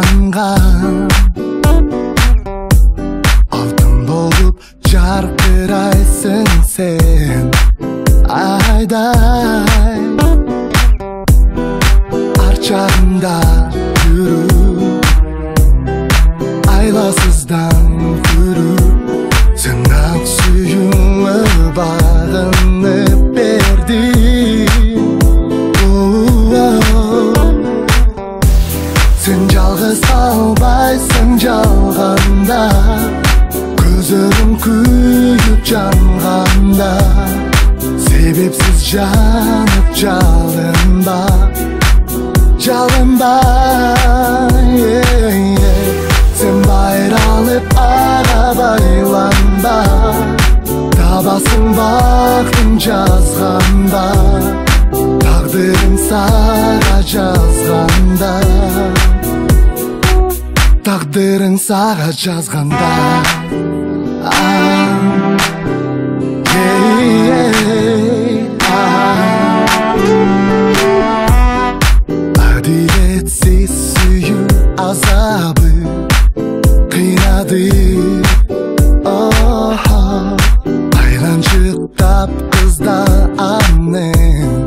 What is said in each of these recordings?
жанған алтын болып жарқырайсың сен айдай арт жағында жүру айласыздан көру сынақ сүйімі бағынып берді сен жалғыз қалбайсың жалғанда көзің күйіп жанғанда себепсіз жанып жалынба жалынба сен байралып аға байланба табасың бақтың жазғанда тағдырың саға жазғанда тағдырың саға жазғанда әділетсіз сүю азабы қинады айланшықтап қызда анен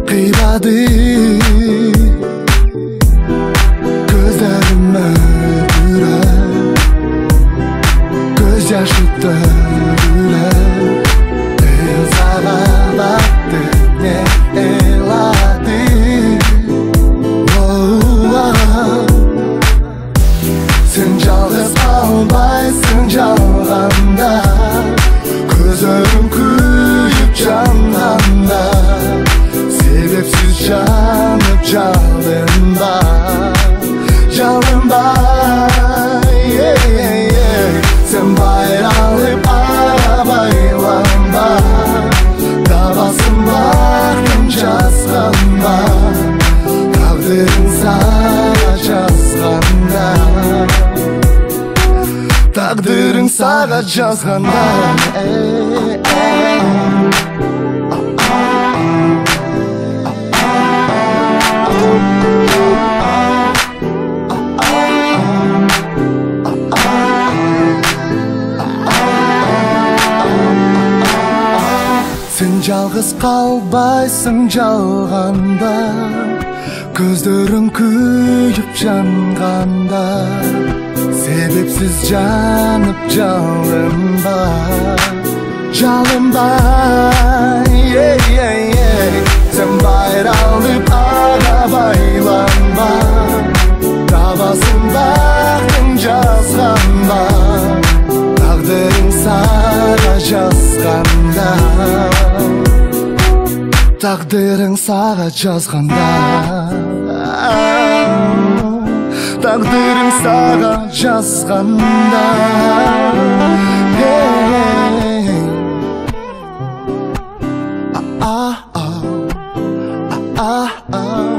қибады көздерім мөлдіреп көз жашы төгіліп ызаға батты не елады сен жалғыз қалбайсың жалғанда көзің күйіп жанғанда себепсіз жанып жалынба жалынба сен байралып аға байланба табасың бақтың жазғанда тағдырың саға жазғанда тағдырың саға жазғанда сен жалғыз қалбайсың жалғанда көздерің күйіп жанғанда себепсіз жанып жалынба жалынба сен байралып аға байланба табасың бақтың жазғанда тағдырың саға жазғанда тағдырың саға жазғанда тағдырың саға жазғанда ah ah ah ah